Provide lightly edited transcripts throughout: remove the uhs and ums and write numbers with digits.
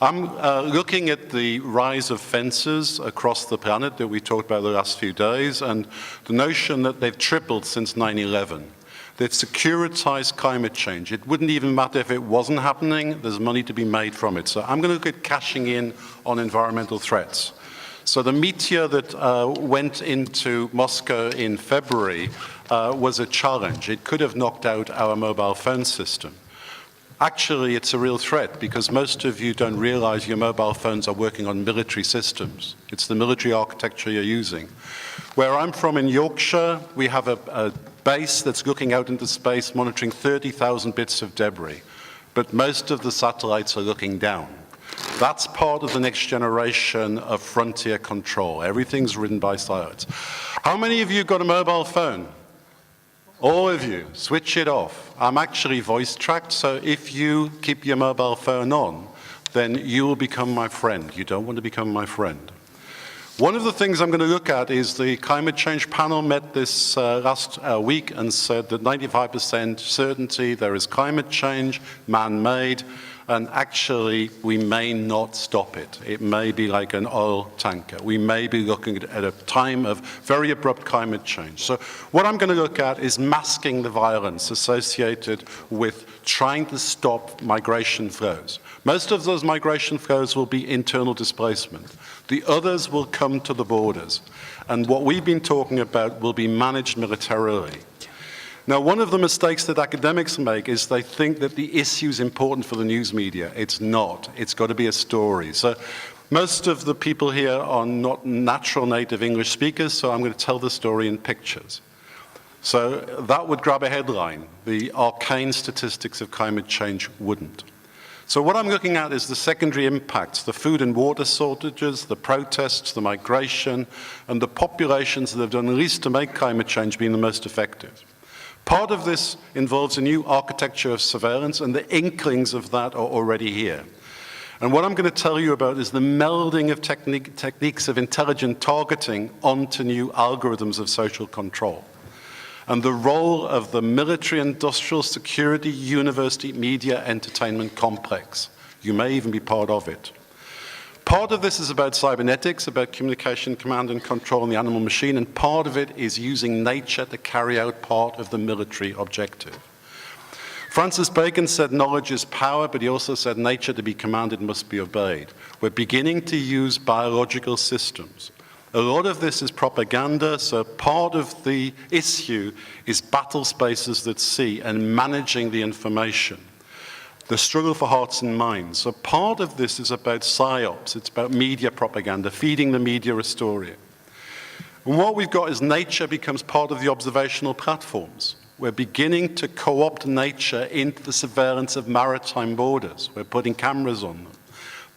I'm looking at the rise of fences across the planet that we talked about the last few days, and the notion that they've tripled since 9/11. They've securitized climate change. It wouldn't even matter if it wasn't happening. There's money to be made from it. So I'm going to look at cashing in on environmental threats. So the meteor that went into Moscow in February was a challenge. It could have knocked out our mobile phone system. Actually, it's a real threat because most of you don't realize your mobile phones are working on military systems. It's the military architecture you're using. Where I'm from in Yorkshire, we have a base that's looking out into space, monitoring 30,000 bits of debris. But most of the satellites are looking down. That's part of the next generation of frontier control. Everything's ridden by satellites. How many of you got a mobile phone? All of you, switch it off. I'm actually voice tracked, so if you keep your mobile phone on, then you will become my friend. You don't want to become my friend. One of the things I'm going to look at is the climate change panel met this last week and said that 95% certainty there is climate change, man-made, and actually we may not stop it. It may be like an oil tanker. We may be looking at a time of very abrupt climate change. So what I'm going to look at is masking the violence associated with trying to stop migration flows. Most of those migration flows will be internal displacement. The others will come to the borders. And what we've been talking about will be managed militarily. Now, one of the mistakes that academics make is they think that the issue is important for the news media. It's not. It's got to be a story. So most of the people here are not natural native English speakers, so I'm going to tell the story in pictures. So that would grab a headline. The arcane statistics of climate change wouldn't. So what I'm looking at is the secondary impacts, the food and water shortages, the protests, the migration, and the populations that have done least to make climate change being the most effective. Part of this involves a new architecture of surveillance, and the inklings of that are already here. And what I'm going to tell you about is the melding of techniques of intelligent targeting onto new algorithms of social control, and the role of the military, industrial, security, university, media, entertainment complex. You may even be part of it. Part of this is about cybernetics, about communication, command and control in the animal machine, and part of it is using nature to carry out part of the military objective. Francis Bacon said knowledge is power, but he also said nature to be commanded must be obeyed. We're beginning to use biological systems. A lot of this is propaganda, so part of the issue is battle spaces at sea and managing the information. The struggle for hearts and minds. So part of this is about psyops. It's about media propaganda, feeding the media a story. And what we've got is nature becomes part of the observational platforms. We're beginning to co-opt nature into the surveillance of maritime borders. We're putting cameras on them.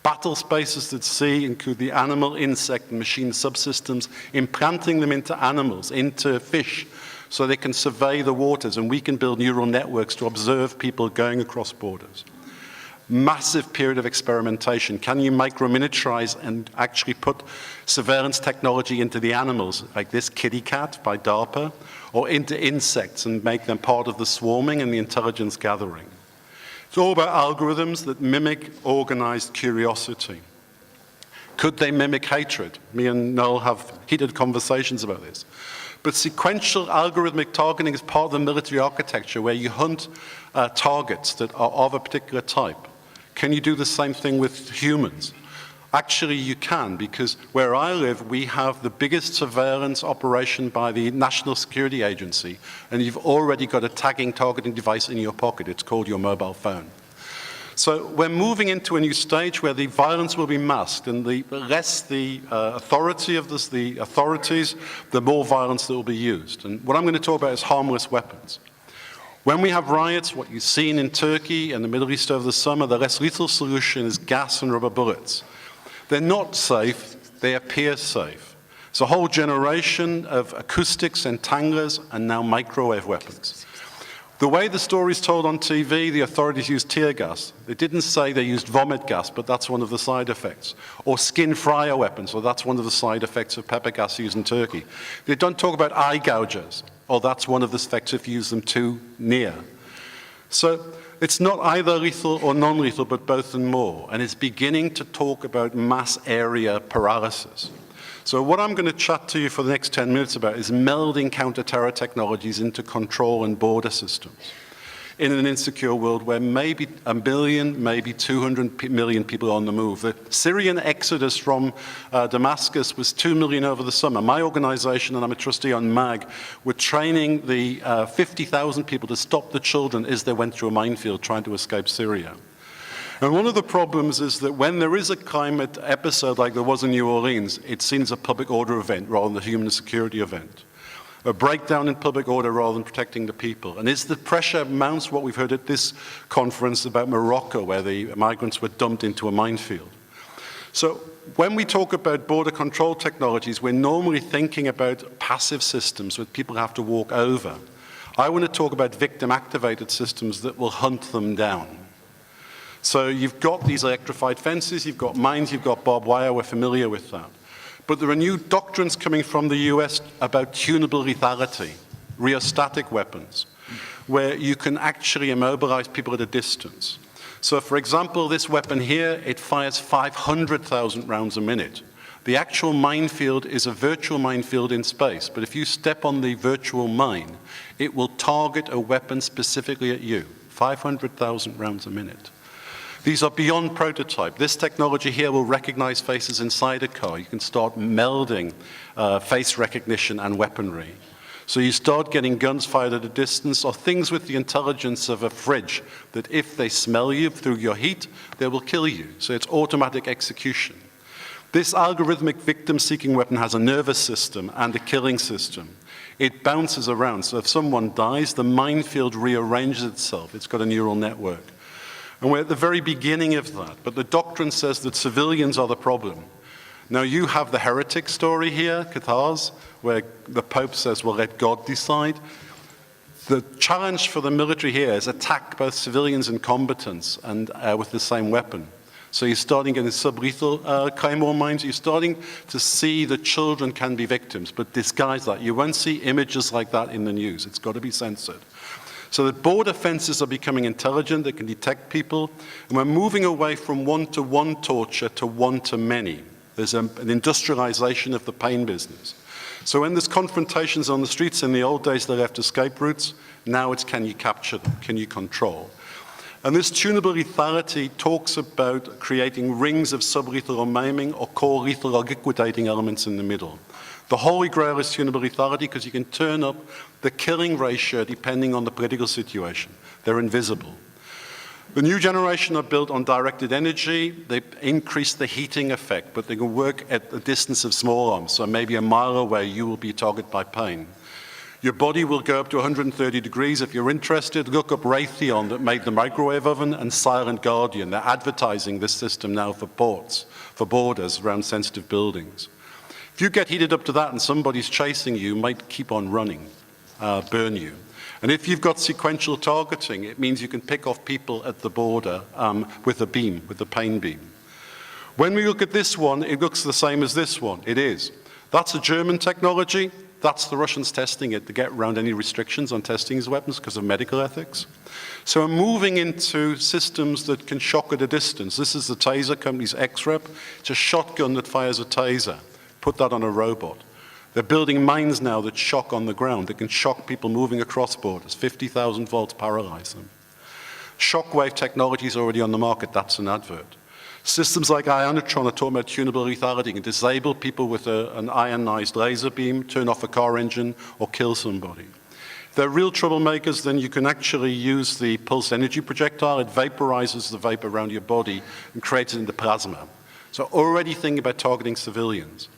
Battle spaces at sea include the animal, insect, and machine subsystems, implanting them into animals, into fish, so they can survey the waters, and we can build neural networks to observe people going across borders. Massive period of experimentation. Can you micro-miniaturize and actually put surveillance technology into the animals, like this kitty cat by DARPA, or into insects and make them part of the swarming and the intelligence gathering? It's all about algorithms that mimic organized curiosity. Could they mimic hatred? Me and Noel have heated conversations about this. But sequential algorithmic targeting is part of the military architecture where you hunt targets that are of a particular type. Can you do the same thing with humans? Actually, you can, because where I live, we have the biggest surveillance operation by the National Security Agency, and you've already got a tagging targeting device in your pocket. It's called your mobile phone. So we're moving into a new stage where the violence will be masked, and the less the authority of this, the authorities, the more violence that will be used. And what I'm going to talk about is harmless weapons. When we have riots, what you've seen in Turkey and the Middle East over the summer, the less lethal solution is gas and rubber bullets. They're not safe, they appear safe. It's a whole generation of acoustics, entanglers, and now microwave weapons. The way the story's told on TV, the authorities used tear gas. They didn't say they used vomit gas, but that's one of the side effects. Or skin fryer weapons, or that's one of the side effects of pepper gas used in Turkey. They don't talk about eye gougers, or that's one of the effects if you use them too near. So it's not either lethal or non-lethal, but both and more. And it's beginning to talk about mass area paralysis. So what I'm going to chat to you for the next 10 minutes about is melding counter-terror technologies into control and border systems in an insecure world where maybe 1 billion, maybe 200 million people are on the move. The Syrian exodus from Damascus was 2 million over the summer. My organization, and I'm a trustee on MAG, were training the 50,000 people to stop the children as they went through a minefield trying to escape Syria. And one of the problems is that when there is a climate episode like there was in New Orleans, it's seen as a public order event rather than a human security event. A breakdown in public order rather than protecting the people. And as the pressure mounts, what we've heard at this conference about Morocco, where the migrants were dumped into a minefield. So when we talk about border control technologies, we're normally thinking about passive systems that people have to walk over. I want to talk about victim-activated systems that will hunt them down. So you've got these electrified fences, you've got mines, you've got barbed wire, we're familiar with that. But there are new doctrines coming from the US about tunable lethality, rheostatic weapons, where you can actually immobilize people at a distance. So for example, this weapon here, it fires 500,000 rounds a minute. The actual minefield is a virtual minefield in space, but if you step on the virtual mine, it will target a weapon specifically at you, 500,000 rounds a minute. These are beyond prototype. This technology here will recognize faces inside a car. You can start melding face recognition and weaponry. So you start getting guns fired at a distance or things with the intelligence of a fridge that if they smell you through your heat, they will kill you. So it's automatic execution. This algorithmic victim-seeking weapon has a nervous system and a killing system. It bounces around. So if someone dies, the minefield rearranges itself. It's got a neural network. And we're at the very beginning of that, but the doctrine says that civilians are the problem. Now you have the heretic story here, Qatar's, where the Pope says, well, let God decide. The challenge for the military here is attack both civilians and combatants and with the same weapon. So you're starting getting sublethal claymore mines. You're starting to see that children can be victims, but disguise that. You won't see images like that in the news. It's got to be censored. So that border fences are becoming intelligent, they can detect people, and we're moving away from one-to-one torture to one-to-many. There's an industrialization of the pain business. So when there's confrontations on the streets, in the old days they left escape routes, now it's can you capture them, can you control? And this tunable lethality talks about creating rings of sublethal or maiming or core lethal or liquidating elements in the middle. The holy grail is tunable lethality because you can turn up the killing ratio depending on the political situation. They're invisible. The new generation are built on directed energy. They increase the heating effect, but they can work at a distance of small arms. So maybe a mile away, you will be targeted by pain. Your body will go up to 130 degrees. If you're interested, look up Raytheon that made the microwave oven and Silent Guardian. They're advertising this system now for ports, for borders around sensitive buildings. If you get heated up to that and somebody's chasing you, might keep on running, burn you. And if you've got sequential targeting, it means you can pick off people at the border with a beam, with a pain beam. When we look at this one, it looks the same as this one. It is. That's a German technology. That's the Russians testing it to get around any restrictions on testing these weapons because of medical ethics. So we're moving into systems that can shock at a distance. This is the Taser company's X-Rep. It's a shotgun that fires a taser. Put that on a robot. They're building mines now that shock on the ground. They can shock people moving across borders. 50,000 volts paralyze them. Shockwave technology is already on the market. That's an advert. Systems like Ionotron are talking about tunable lethality. You can disable people with an ionized laser beam, turn off a car engine, or kill somebody. If they're real troublemakers, then you can actually use the pulse energy projectile. It vaporizes the vapor around your body and creates it into plasma. So already thinking about targeting civilians.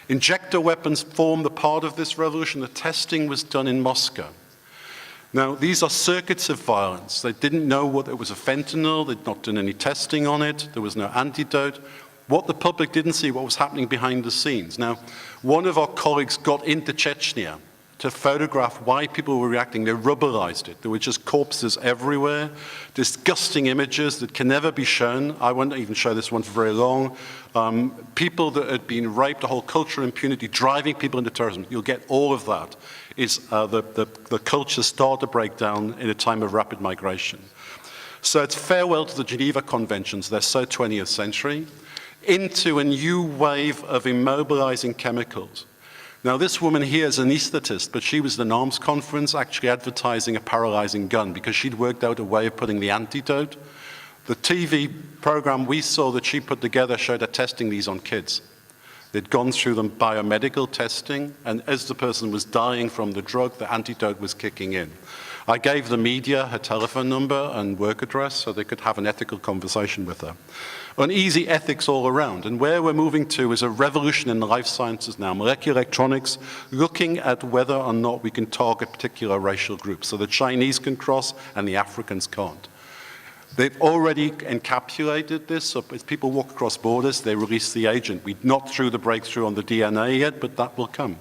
Injector weapons form the part of this revolution. The testing was done in Moscow. Now, these are circuits of violence. They didn't know what it was a fentanyl. They'd not done any testing on it. There was no antidote. What the public didn't see, what was happening behind the scenes. Now, one of our colleagues got into Chechnya to photograph why people were reacting. They rubberized it. There were just corpses everywhere, disgusting images that can never be shown. I won't even show this one for very long. People that had been raped, a whole culture of impunity, driving people into terrorism. You'll get all of that. Is the culture start to break down in a time of rapid migration. So it's farewell to the Geneva Conventions, they're so 20th century, into a new wave of immobilizing chemicals. Now this woman here is an anesthetist, but she was at an arms conference actually advertising a paralyzing gun because she'd worked out a way of putting the antidote. The TV program we saw that she put together showed her testing these on kids. They'd gone through them biomedical testing, and as the person was dying from the drug, the antidote was kicking in. I gave the media her telephone number and work address so they could have an ethical conversation with her. Uneasy ethics all around, and where we're moving to is a revolution in the life sciences now, molecular electronics, looking at whether or not we can target particular racial groups. So the Chinese can cross and the Africans can't. They've already encapsulated this, so as people walk across borders, they release the agent. We're not through the breakthrough on the DNA yet, but that will come.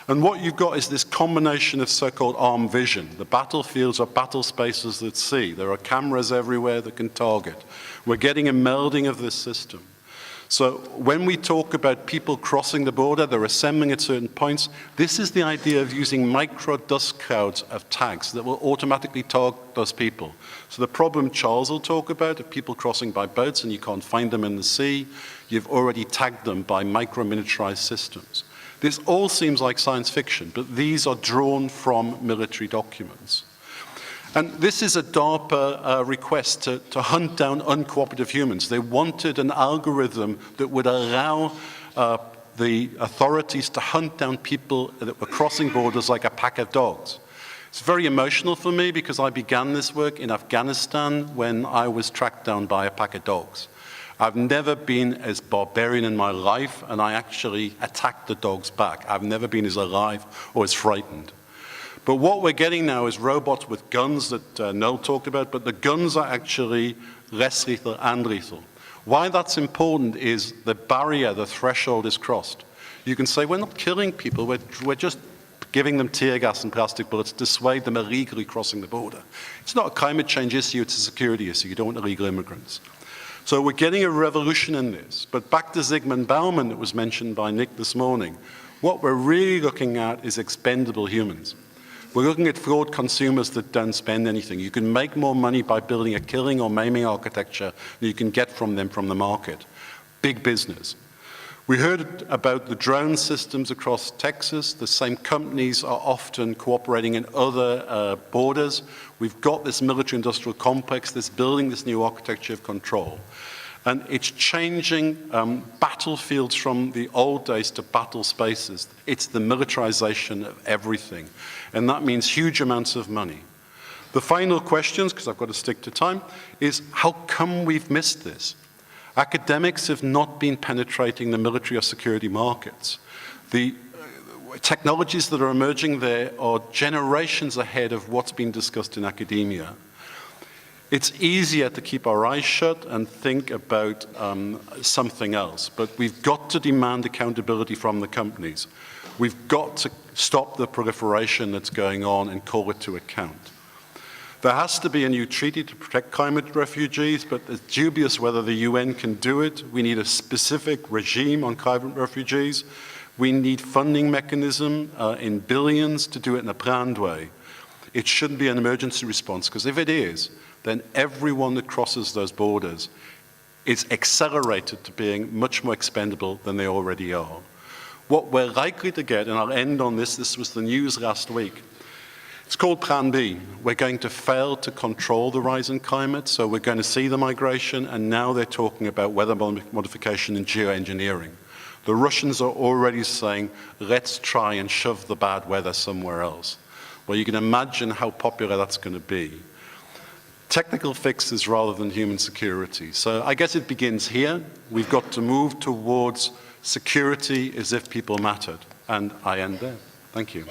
And what you've got is this combination of so-called armed vision. The battlefields are battle spaces at sea. There are cameras everywhere that can target. We're getting a melding of this system. So when we talk about people crossing the border, they're assembling at certain points, this is the idea of using micro dust clouds of tags that will automatically target those people. So the problem Charles will talk about of people crossing by boats and you can't find them in the sea, you've already tagged them by micro miniaturized systems. This all seems like science fiction, but these are drawn from military documents. And this is a DARPA request to hunt down uncooperative humans. They wanted an algorithm that would allow the authorities to hunt down people that were crossing borders like a pack of dogs. It's very emotional for me because I began this work in Afghanistan when I was tracked down by a pack of dogs. I've never been as barbarian in my life, and I actually attacked the dogs back. I've never been as alive or as frightened. But what we're getting now is robots with guns that Noel talked about, but the guns are actually less lethal and lethal. Why that's important is the barrier, the threshold is crossed. You can say, we're not killing people, we're just giving them tear gas and plastic bullets to dissuade them illegally crossing the border. It's not a climate change issue, it's a security issue. You don't want illegal immigrants. So we're getting a revolution in this. But back to Zygmunt Bauman that was mentioned by Nick this morning, what we're really looking at is expendable humans. We're looking at flawed consumers that don't spend anything. You can make more money by building a killing or maiming architecture than you can get from them from the market. Big business. We heard about the drone systems across Texas. The same companies are often cooperating in other borders. We've got this military-industrial complex that's building this new architecture of control. And it's changing battlefields from the old days to battle spaces. It's the militarization of everything. And that means huge amounts of money. The final questions, because I've got to stick to time, is how come we've missed this? Academics have not been penetrating the military or security markets. The technologies that are emerging there are generations ahead of what's been discussed in academia. It's easier to keep our eyes shut and think about something else, but we've got to demand accountability from the companies. We've got to stop the proliferation that's going on and call it to account. There has to be a new treaty to protect climate refugees, but it's dubious whether the UN can do it. We need a specific regime on climate refugees. We need funding mechanism in billions to do it in a planned way. It shouldn't be an emergency response, because if it is, then everyone that crosses those borders is accelerated to being much more expendable than they already are. What we're likely to get, and I'll end on this, this was the news last week, it's called Plan B. We're going to fail to control the rise in climate, so we're going to see the migration, and now they're talking about weather modification and geoengineering. The Russians are already saying, let's try and shove the bad weather somewhere else. Well, you can imagine how popular that's going to be. Technical fixes rather than human security. So I guess it begins here. We've got to move towards security as if people mattered. And I end there. Thank you.